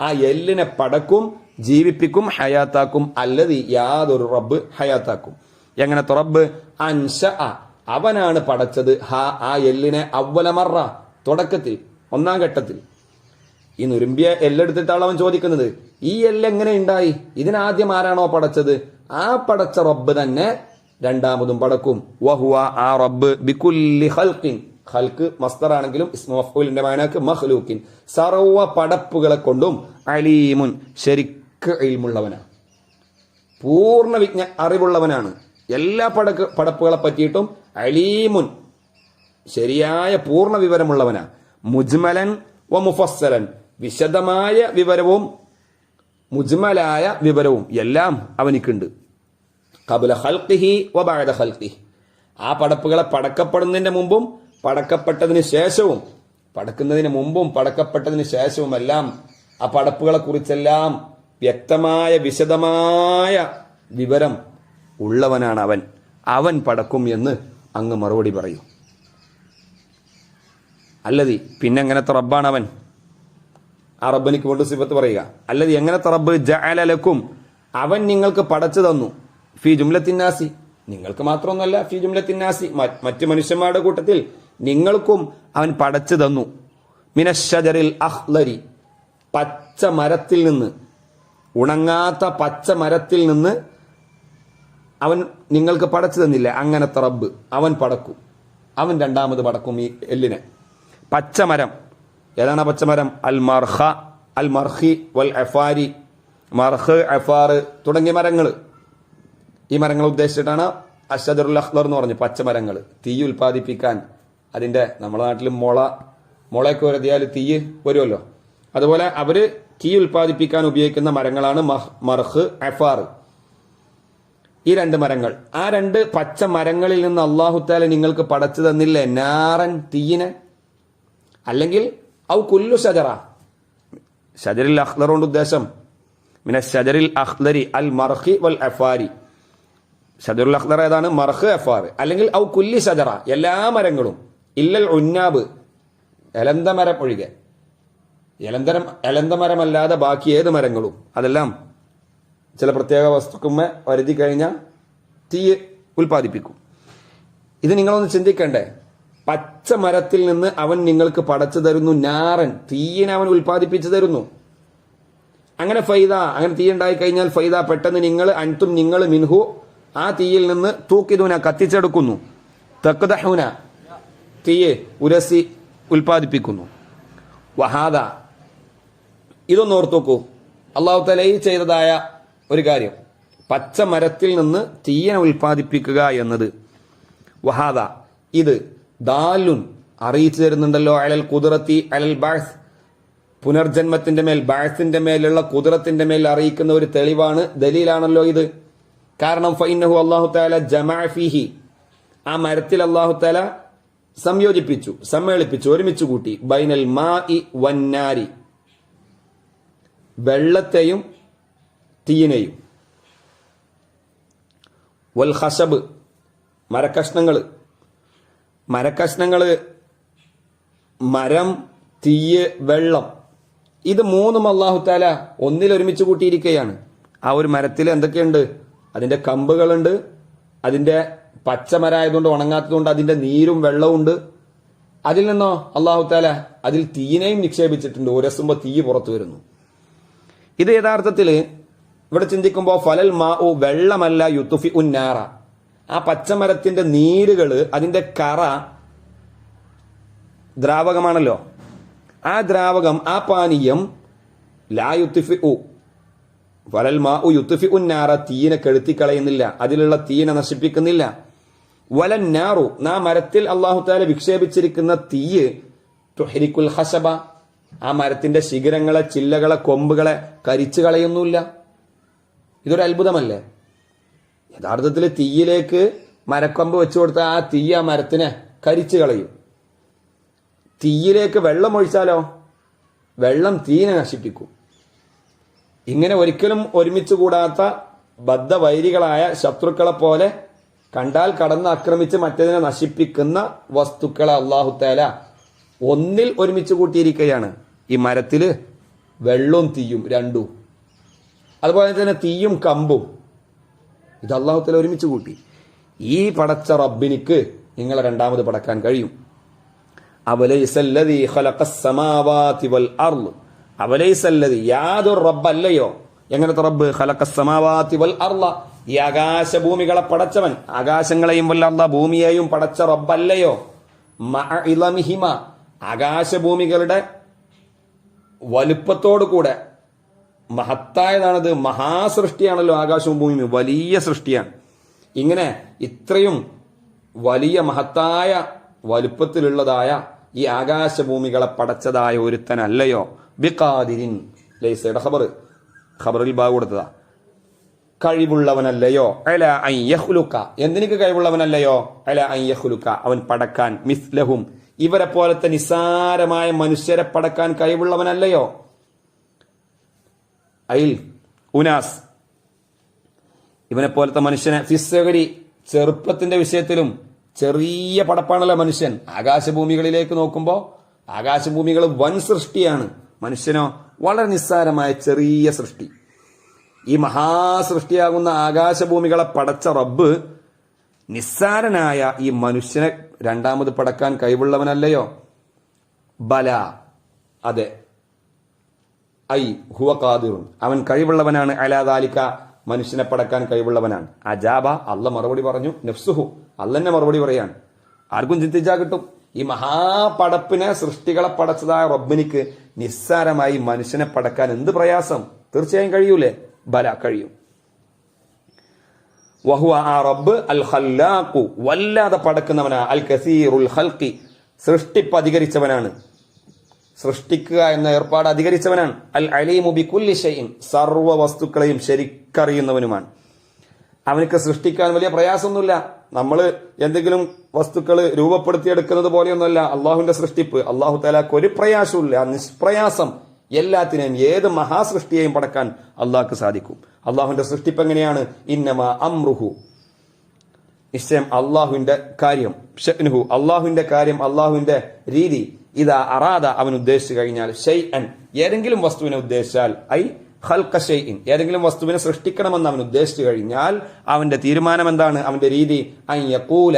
ആ എല്ലിനെ പടക്കും ജീവിപ്പിക്കും ഹയാത്താക്കും അല്ലതി യാതൊരു റബ്ബ് ഹയാത്താക്കും. എങ്ങനത്തെ റബ്ബ് അൻശഅ അവനാണ് പടച്ചത് ആ എല്ലിനെ അവ്വലമറ തുടക്കത്തിൽ ഒന്നാം ഘട്ടത്തിൽ. ഈ നുരുമ്പിയ എല്ലെടുത്തിട്ടാണ് അവൻ ചോദിക്കുന്നത് ഈ എല്ലെങ്ങനെ ഉണ്ടായി, ഇതിനാദ്യം ആരാണോ പടച്ചത് ആ പടച്ച റബ്ബ് തന്നെ രണ്ടാമതും പടക്കും. വഹുവ ആ റബ്ബ് ബികുല്ലി ഖൽഖിൻ ഖൽഖ് മസ്ദറാണെങ്കിലും ഇസ്മു മഫ്ഊലിന്റെ മാനാക്ക് മഖ്ലൂക്കിൻ സർവ പടപ്പുകളെ കൊണ്ടും അലീമുൻ ശരിക്ക് ഇൽമുള്ളവനാണ്, പൂർണ്ണ അറിവുള്ളവനാണ്. എല്ലാ പടപ്പുകളെ പറ്റിയിട്ടും അലീമുൻ ശരിയായ പൂർണ്ണ വിവരമുള്ളവനാണ്. മുജ്മലൻ വ മുഫസ്സലൻ വിശദമായ വിവരവും മുജ്മലായ വിവരവും എല്ലാം അവനിക്കുണ്ട്. ഖബ്ല ഖൽഖിഹി വ ബഅദ ഖൽഖിഹി, ആ പടപ്പുകളെ പടക്കപ്പെടുന്നതിന്റെ മുമ്പും പടക്കപ്പെട്ടതിന് ശേഷവും, പടക്കുന്നതിന് മുമ്പും പടക്കപ്പെട്ടതിന് ശേഷവും എല്ലാം ആ പടപ്പുകളെ കുറിച്ചെല്ലാം വ്യക്തമായ വിശദമായ വിവരം ഉള്ളവനാണ് അവൻ. അവൻ പടക്കും എന്ന് അങ്ങ് മറുപടി പറയൂ. അല്ലതി, പിന്നെ എങ്ങനത്തെ റബ്ബാണ് അവൻ? ആ റബ്ബനിക്ക് കൊണ്ട് സിഫത്ത് പറയുക. അല്ലതി, എങ്ങനത്തെ റബ്ബ്? ജഅല ലക്കും, അവൻ നിങ്ങൾക്ക് പടച്ചു തന്നു. ഫി ജുംലത്തിന്നാസി, നിങ്ങൾക്ക് മാത്രമൊന്നുമല്ല, ഫി ജുംലത്തിന്നാസി, മറ്റു മനുഷ്യന്മാരുടെ കൂട്ടത്തിൽ നിങ്ങൾക്കും അവൻ പടച്ചു തന്നു. മിനശ്ശജറിൽ അഖ്ലരി, പച്ച മരത്തിൽ നിന്ന്, ഉണങ്ങാത്ത പച്ച മരത്തിൽ നിന്ന് അവൻ നിങ്ങൾക്ക് പടച്ചു തന്നില്ല. അങ്ങനത്തെ റബ്ബ് അവൻ പടക്കും. അവൻ രണ്ടാമത് പടക്കും ഈ എല്ലിനെ. പച്ചമരം ഏതാണ്? പച്ചമരം അൽ മർഹ, അൽ മർഹി വൽ അഫാരി, മർഹ്, അഫാർ തുടങ്ങിയ മരങ്ങൾ. ഈ മരങ്ങൾ ഉദ്ദേശിച്ചിട്ടാണ് അശ്ശജറുൽ അഖ്ലർ എന്ന് പറഞ്ഞു. പച്ചമരങ്ങൾ തീ ഉൽപ്പാദിപ്പിക്കാൻ, അതിന്റെ നമ്മുടെ നാട്ടിൽ മുളയൊക്കെ വരതിയാൽ തീ വരുമല്ലോ, അതുപോലെ അവര് തീ ഉൽപ്പാദിപ്പിക്കാൻ ഉപയോഗിക്കുന്ന മരങ്ങളാണ് മർഹ്, അഫാർ. ഈ രണ്ട് മരങ്ങൾ, ആ രണ്ട് പച്ച മരങ്ങളിൽ നിന്ന് അല്ലാഹു തആല നിങ്ങൾക്ക് പടച്ചു തന്നില്ലേ നാറൻ, തീയിനെ? അല്ലെങ്കിൽ ഔ കുല്ലു ഷജറ, ഷജറിൽ അഖ്ലർ കൊണ്ട് ഉദ്ദേശം മിന ഷജറിൽ അഖ്ലരി അൽ മർഹി വൽ അഫാരി. ഷജറുൽ അഖ്ലർ ഏതാണ്? മർഹ്, അഫാർ. അല്ലെങ്കിൽ ഔ കുല്ലി ഷജറ, എല്ലാ മരങ്ങളും, ഇല്ലൽ ഉന്നാബ്, എലന്തമരം ഒഴികെ, എലന്തമരമല്ലാതെ ബാക്കി ഏത് മരങ്ങളും, അതെല്ലാം ചില പ്രത്യേക വസ്തുക്കുമ്മ വരുതി കഴിഞ്ഞാൽ തീ ഉൽപ്പാദിപ്പിക്കും. ഇത് നിങ്ങളൊന്ന് ചിന്തിക്കണ്ടേ? പച്ച മരത്തിൽ നിന്ന് അവൻ നിങ്ങൾക്ക് പടച്ചു തരുന്നു നാറൻ, തീയിനെ അവൻ ഉൽപ്പാദിപ്പിച്ചു തരുന്നു. അങ്ങനെ ഫൈദ, അങ്ങനെ തീ ഉണ്ടായി കഴിഞ്ഞാൽ ഫൈദ, പെട്ടെന്ന് നിങ്ങൾ മിൻഹു, ആ തീയിൽ നിന്ന് തൂക്കിദൂന, കത്തിച്ചെടുക്കുന്നു. തഖ്ദഹുന, തീയെ ഉരസി ഉൽപ്പാദിപ്പിക്കുന്നു. വഹാദ, ഇതൊന്ന് ഓർത്തോക്കൂ. അല്ലാഹു തആല ഈ ചെയ്തതായ ഒരു കാര്യം, പച്ച മരത്തിൽ നിന്ന് തീയനെ ഉൽപ്പാദിപ്പിക്കുക എന്നത്. വഹാദ, ഇത് ദാലുൻ, അറിയിച്ചു തരുന്നുണ്ടല്ലോ, അലൽ ഖുദ്റത്തി അലൽ ബഅസ്, പുനർജന്മത്തിന്റെ മേൽ, ബഅസിന്റെ മേലുള്ള ഖുദ്റത്തിന്റെ മേൽ അറിയിക്കുന്ന ഒരു തെളിവാണ്, ദലീലാണല്ലോ ഇത്. കാരണം ഫഇന്നഹു, അല്ലാഹു തആല ജമഅ ഫീഹി, ആ മരത്തിൽ അല്ലാഹു തആല സംയോജിപ്പിച്ചു, സമ്മേളിപ്പിച്ചു, ഒരുമിച്ച് കൂട്ടി. ബൈനൽ മാഇ വന്നാരി, വെള്ളത്തെയും തീയിനെയും. വൽ ഖശബ്, മരക്കഷ്ണങ്ങള്, മരം, തീയ്, വെള്ളം, ഇത് മൂന്നും അല്ലാഹു തആല ഒന്നിൽ ഒരുമിച്ച് കൂട്ടിയിരിക്കുകയാണ്. ആ ഒരു മരത്തിൽ എന്തൊക്കെയുണ്ട്? അതിന്റെ കമ്പുകളുണ്ട്, അതിന്റെ പച്ചമരായതുകൊണ്ട് ഉണങ്ങാത്തതുകൊണ്ട് അതിന്റെ നീരും വെള്ളവും ഉണ്ട്. അതിൽ നിന്നോ അല്ലാഹു തആല അതിൽ തീയിനെയും നിക്ഷേപിച്ചിട്ടുണ്ട്. ഉരസുമ്പോ തീ പുറത്തു വരുന്നു. ഇത് യഥാർത്ഥത്തിൽ ഇവിടെ ചിന്തിക്കുമ്പോൾ ഫലൽ മാഉ, വെള്ളമല്ല, യുത്ഫി ഉന്നാറ, ആ പച്ചമരത്തിന്റെ നീരുകള്, അതിന്റെ കറ ദ്രാവകമാണല്ലോ. ആ ദ്രാവകം, ആ പാനീയം, ലാ യുത്ഫി ഉ, ഫലൽ മാഉ യുത്ഫി ഉന്നാറ, തീയിനെ കെടുത്തിക്കളയുന്നില്ല, അതിലുള്ള തീയിനെ നശിപ്പിക്കുന്നില്ല. വലന്നാറു, ആ മരത്തിൽ അല്ലാഹു തആല വിക്ഷേപിച്ചിരിക്കുന്ന തീയ്, തുഹ്രിക്കുൽ ഖശബ, ആ മരത്തിന്റെ ശിഖരങ്ങളെ, ചില്ലകളെ, കൊമ്പുകളെ കരിച്ചു കളയുന്നില്ല. ഇതൊരു അത്ഭുതമല്ലേ? യഥാർത്ഥത്തിൽ തീയിലേക്ക് മരക്കൊമ്പ് വെച്ചു കൊടുത്ത ആ തീ ആ മരത്തിനെ കരിച്ചു കളയും. തീയിലേക്ക് വെള്ളം ഒഴിച്ചാലോ, വെള്ളം തീയിനെ നശിപ്പിക്കും. ഇങ്ങനെ ഒരിക്കലും ഒരുമിച്ച് കൂടാത്ത ബദ്ധവൈരികളായ ശത്രുക്കളെ പോലെ കണ്ടാൽ കടന്ന് ആക്രമിച്ച് മറ്റതിനെ നശിപ്പിക്കുന്ന വസ്തുക്കളെ അല്ലാഹു തആല ഒന്നിൽ ഒരുമിച്ച് കൂട്ടിയിരിക്കുകയാണ്. ഈ മരത്തില് വെള്ളവും തീയും രണ്ടും, അതുപോലെ തന്നെ തീയും കമ്പും, ഇത് അല്ലാഹു തആല ഒരുമിച്ച് കൂട്ടി. ഈ പടച്ച റബ്ബിനിക്ക് നിങ്ങളെ രണ്ടാമത് പടക്കാൻ കഴിയും. അവലൈസല്ലദീ ഖലഖസ് സമാവാതി വൽ അർള്, അവലൈസല്ലദീ, യാതൊരു റബ്ബല്ലയോ, എങ്ങനത്തെ റബ്ബ്? ഖലഖസ് സമാവാതി വൽ അർള, ഈ ആകാശഭൂമികളെ പടച്ചവൻ, ആകാശങ്ങളെയും വല്ല ഭൂമിയെയും പടച്ച റബ്ബല്ലയോ? മഅ ഇളമിഹിമ, ആകാശഭൂമികളുടെ വലുപ്പത്തോടു കൂടെ, മഹത്തായതാണത്, മഹാസൃഷ്ടിയാണല്ലോ ആകാശവും ഭൂമിയും, വലിയ സൃഷ്ടിയാണ്. ഇങ്ങനെ ഇത്രയും വലിയ മഹത്തായ വലുപ്പത്തിലുള്ളതായ ഈ ആകാശഭൂമികളെ പടച്ചതായ ഒരുത്തനല്ലയോ? ബിഖാദിരിൻ, ലൈസയുടെ ഖബറിൽ ബാ കൊടുത്തതാ. കഴിവുള്ളവനല്ലയോ, അല അൻ യഖ്ലുക, എന്തിനൊക്കെ കഴിവുള്ളവനല്ലയോ, അല അൻ യഖ്ലുക, അവൻ പടക്കാൻ, മിസ്ലഹും, ഇവരെ പോലത്തെ നിസാരമായ മനുഷ്യരെ പടക്കാൻ കഴിവുള്ളവനല്ലയോ. അയിൽ ഉനാസ്, ഇവനെ പോലത്തെ മനുഷ്യനെ, ഫിസ്സഗരി, ചെറുപ്പത്തിന്റെ വിഷയത്തിലും ചെറിയ പടപ്പാണല്ലോ മനുഷ്യൻ. ആകാശഭൂമികളിലേക്ക് നോക്കുമ്പോൾ ആകാശഭൂമികൾ വൻ സൃഷ്ടിയാണ്, മനുഷ്യനോ വളരെ നിസ്സാരമായ ചെറിയ സൃഷ്ടി. ഈ മഹാസൃഷ്ടിയാകുന്ന ആകാശഭൂമികളെ പടച്ച റബ്ബ് നിസ്സാരനായ ഈ മനുഷ്യനെ രണ്ടാമത് പടക്കാൻ കഴിവുള്ളവനല്ലയോ. ബല, അതെ, ഐ ഹുവ ഖാദിറുൻ, അവൻ കഴിവുള്ളവനാണ്, അലാ ദാലിക, മനുഷ്യനെ പടക്കാൻ കഴിവുള്ളവനാണ്. അജാബ, അല്ല മറുപടി പറഞ്ഞു, നഫ്സുഹു, അല്ലന്നെ മറുപടി പറയാണ്. ആർക്കും ചിന്തിച്ചാൽ കിട്ടും. ഈ മഹാപടപ്പിനെ, സൃഷ്ടികളെ പടച്ചതായ റബ്ബിനിക്ക് നിസ്സാരമായി മനുഷ്യനെ പടക്കാൻ എന്ത് പ്രയാസം? തീർച്ചയായും കഴിയൂലേ? ബല, കഴിയും. വഹുവ, ആ റബ്ബ്, അൽ ഖല്ലാഖു, വല്ലാതെ പടക്കുന്നവനാ, അൽ കസീറുൽ ഖൽഖി, സൃഷ്ടിപ്പ് അധികരിച്ചവനാണ്, സൃഷ്ടിക്കുക എന്ന ഏർപ്പാട് അധികരിച്ചവനാണ്. അൽ അലീമു ബികുല്ലി ഷൈഇൻ, സർവ്വ വസ്തുക്കളെയും ശരിക്കറിയുന്നവനുമാണ്. അവനക്ക് സൃഷ്ടിക്കാൻ വലിയ പ്രയാസമൊന്നുമില്ല. നമ്മൾ എന്തെങ്കിലും വസ്തുക്കൾ രൂപപ്പെടുത്തിയെടുക്കുന്നത് പോലെയൊന്നുമല്ല അള്ളാഹുവിന്റെ സൃഷ്ടിപ്പ്. അള്ളാഹു തആലക്ക് ഒരു പ്രയാസമില്ല, നിഷ്പ്രയാസം എല്ലാത്തിനെയും, ഏത് മഹാസൃഷ്ടിയെയും പടക്കാൻ അള്ളാഹ്ക്ക് സാധിക്കും. അള്ളാഹുവിന്റെ സൃഷ്ടിപ്പ് എങ്ങനെയാണ്? ഇന്നമാ അംറുഹു, നിശ്ചയം അള്ളാഹുവിന്റെ കാര്യം, ഷഅ്നുഹു, അള്ളാഹുവിന്റെ കാര്യം, അള്ളാഹുവിന്റെ രീതി, ഇതാ അറാദ, അവൻ ഉദ്ദേശിച്ചു കഴിഞ്ഞാൽ, ഷൈഅൻ, ഏതെങ്കിലും വസ്തുവിനെ ഉദ്ദേശിച്ചാൽ, ഐ ഖൽഖ ഷൈഇൻ, ഏതെങ്കിലും വസ്തുവിനെ സൃഷ്ടിക്കണമെന്ന് അവൻ ഉദ്ദേശിച്ചു കഴിഞ്ഞാൽ അവന്റെ തീരുമാനം എന്താണ്? അവന്റെ രീതി, അൻ യഖൂല,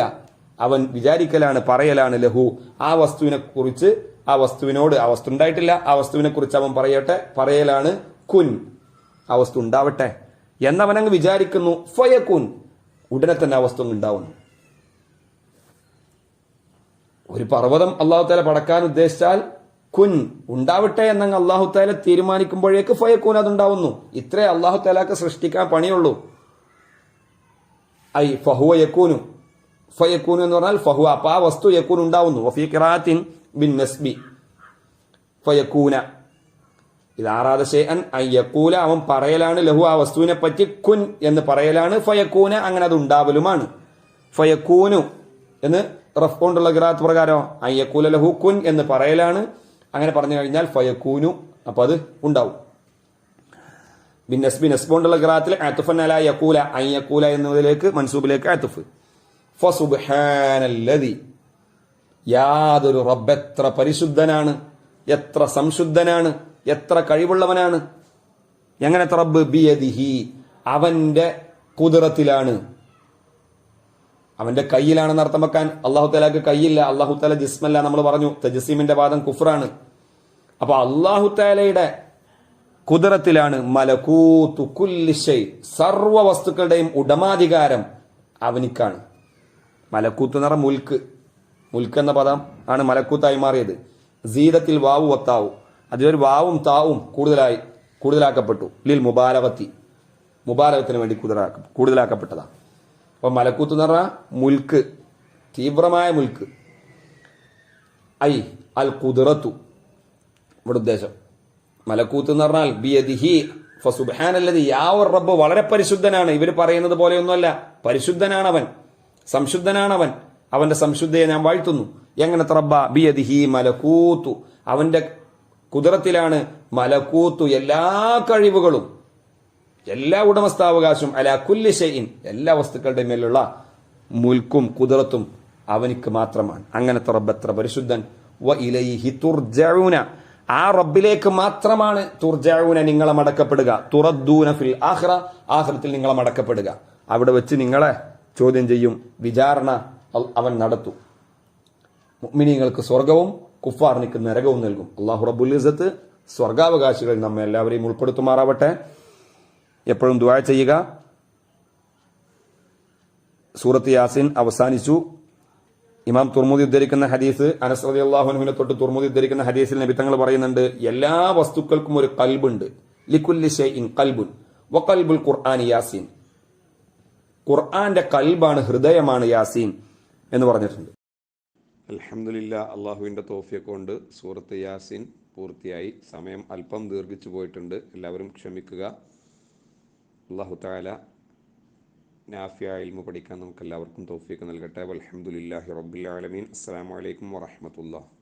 അവൻ വിചാരിക്കലാണ്, പറയലാണ്, ലഹു, ആ വസ്തുവിനെ കുറിച്ച്, ആ വസ്തുവിനോട്, ആ വസ്തു ഉണ്ടായിട്ടില്ല, ആ വസ്തുവിനെ കുറിച്ച് അവൻ പറയലാണ്, കുൻ, ആ വസ്തു ഉണ്ടാവട്ടെ എന്നവനങ്ങ് വിചാരിക്കുന്നു. ഫയകുൻ, ഉടനെ തന്നെ ആ വസ്തു ഉണ്ടാവുന്നു. ഒരു പർവ്വതം അള്ളാഹു തആല പടക്കാൻ ഉദ്ദേശിച്ചാൽ കുൻ, ഉണ്ടാവട്ടെ എന്നങ്ങ് അള്ളാഹു തആല തീരുമാനിക്കുമ്പോഴേക്ക് ഫയകൂൻ, അതുണ്ടാവുന്നു. ഇത്രേ അള്ളാഹു തആലക്ക് സൃഷ്ടിക്കാൻ പണിയുള്ളൂ. ഐ ഫഹുവ യകൂനു, ഫയകൂനു എന്ന് പറഞ്ഞാൽ ഫഹുവ, അപ്പൊ ആ വസ്തു യകൂൻ ഉണ്ടാവുന്നു. വഫീ ഖിറാഅത്തിൻ ബിൻ നസ്ബി ഫയകൂന, ഇതാറാദ ഷൈഅൻ അൻ യഖൂല, അവൻ പറയലാണ്, ലഹു, ആ വസ്തുവിനെ പറ്റി, കുൻ എന്ന് പറയലാണ്, ഫയകൂന, അങ്ങനെ അത് ഉണ്ടാവലുമാണ്. ഫയകൂനു എന്ന് റഫ് കൊണ്ടുള്ള ഖിറാഅത്ത് പ്രകാരം അൻ യഖൂല ലഹു കുൻ എന്ന് പറയലാണ്. അങ്ങനെ പറഞ്ഞു കഴിഞ്ഞാൽ ഫയകൂനു, അപ്പൊ അത് ഉണ്ടാവും. ബിൻ നസ്ബി, നസ്ബ് കൊണ്ടുള്ള ഖിറാഅത്തിൽ അത്ഫൻ അലാ യഖൂല, അൻ യഖൂല എന്നതിലേക്ക്, മൻസൂബിലേക്ക് അത്ഫ്. ഫസുബ്ഹാനല്ലദി, യാതൊരു റബ്ബ് എത്ര പരിശുദ്ധനാണ്, എത്ര സംശുദ്ധനാണ്, എത്ര കഴിവുള്ളവനാണ്. എങ്ങനത്തെ റബ്ബ്? ബിയദിഹി, അവന്റെ ഖുദ്റത്തിലാണ്, അവന്റെ കയ്യിലാണെന്ന് അർത്ഥം വെക്കാൻ. അള്ളാഹു തആലക്ക് കയ്യില്ല, അള്ളാഹു തആല ജിസ്മല്ല, നമ്മൾ പറഞ്ഞു. തജ്സീമിന്റെ വാദം കുഫ്റാണ്. അപ്പൊ അള്ളാഹു തആലയുടെ ഖുദ്റത്തിലാണ്. മലകൂതു കുല്ലി ഷൈ, സർവ്വ വസ്തുക്കളുടെയും ഉടമാധികാരം അവനിക്കാണ്. മലക്കൂത്ത് എന്ന് പറഞ്ഞ മുൽക്ക്, മുൽക്ക് എന്ന പദം ആണ് മലക്കൂത്തായി മാറിയത്. സീദത്തിൽ വാവു വത്താവു, അതിലൊരു വാവും താവും കൂടുതലാക്കപ്പെട്ടു. ലിൽ മുബാലഗത്തി, മുബാലഗത്തിന് വേണ്ടി കൂടുതലാക്കപ്പെട്ടതാണ്. അപ്പൊ മലക്കൂത്ത് എന്ന് പറഞ്ഞാൽ മുൽക്ക്, തീവ്രമായ മുൽക്ക്. ഐ അൽ ഖുദ്റത്തു, ഇവിടെ ഉദ്ദേശം മലക്കൂത്ത് എന്ന് പറഞ്ഞാൽ ബിയദിഹി, ഫസുബ്ഹാനല്ലദി, യാ റബ്ബ്, വളരെ പരിശുദ്ധനാണ്. ഇവർ പറയുന്നത് പോലെയൊന്നുമല്ല, പരിശുദ്ധനാണവൻ, സംശുദ്ധനാണവൻ. അവന്റെ സംശുദ്ധയെ ഞാൻ വാഴ്ത്തുന്നു. എങ്ങനത്തെ റബ്ബ? ബിയദിഹി മലക്കൂത്തു, അവന്റെ ഖുദ്റത്തിലാണ് മലക്കൂത്തു, എല്ലാ കഴിവുകളും, എല്ലാ ഉടമസ്ഥാവകാശവും, അലാ കുല്ലി ഷൈഇൻ, എല്ലാ വസ്തുക്കളുടെ മേലുള്ള മുൽക്കും ഖുദ്റത്തും അവനിക്ക് മാത്രമാണ്. അങ്ങനത്തെ റബ്ബ് എത്ര പരിശുദ്ധൻ. വ ഇലൈഹി തുർജഊന, ആ റബ്ബിലേക്ക് മാത്രമാണ് തുർജഊന, നിങ്ങളെ മടക്കപ്പെടുക. തുറദ്ദൂന ഫിൽ ആഖിറ, ആഖിറത്തിൽ നിങ്ങളെ മടക്കപ്പെടുക. അവിടെ വെച്ച് നിങ്ങളെ ചോദ്യം ചെയ്യും, വിചാരണ അവൻ നടത്തും. മുഅ്മിനീങ്ങൾക്ക് സ്വർഗവും കുഫാറിനിക്ക് നരകവും നൽകും. അല്ലാഹു റബ്ബുൽ ഇസ്സത്ത് സ്വർഗാവകാശികളിൽ നമ്മെ എല്ലാവരെയും ഉൾപ്പെടുത്തുമാറാവട്ടെ. എപ്പോഴും ദുആ ചെയ്യുക. സൂറത്ത് യാസീൻ അവസാനിച്ചു. ഇമാം തുർമുദി ഉദ്ധരിക്കുന്ന ഹദീസ്, അനസ് റളിയല്ലാഹു അൻഹുവിനെ തൊട്ട് തുർമുദി ഉദ്ധരിക്കുന്ന ഹദീസിൽ നബി തങ്ങൾ പറയുന്നുണ്ട്, എല്ലാ വസ്തുക്കൾക്കും ഒരു ഖൽബുണ്ട്. ലികുല്ലി ഷൈഇൻ ഖൽബുൻ വഖൽബുൽ ഖുർആനി യാസീൻ, ഖുർആന്റെ ഖൽബാണ്, ഹൃദയമാണ് യാസീൻ എന്ന് പറഞ്ഞിട്ടുണ്ട്. അൽഹംദുലില്ലാ, അള്ളാഹുവിന്റെ തൗഫീഖ് കൊണ്ട് സൂറത്ത് യാസീൻ പൂർത്തിയായി. സമയം അല്പം ദീർഘിച്ചു പോയിട്ടുണ്ട്, എല്ലാവരും ക്ഷമിക്കുക. അല്ലാഹു തആല നാഫിയായ ഇൽമു പഠിക്കാൻ നമുക്ക് എല്ലാവർക്കും തൗഫീഖ് നൽകട്ടെ. വൽഹംദുലില്ലാഹി റബ്ബിൽ ആലമീൻ. അസ്സലാമു അലൈക്കും വറഹ്മത്തുള്ളാഹി.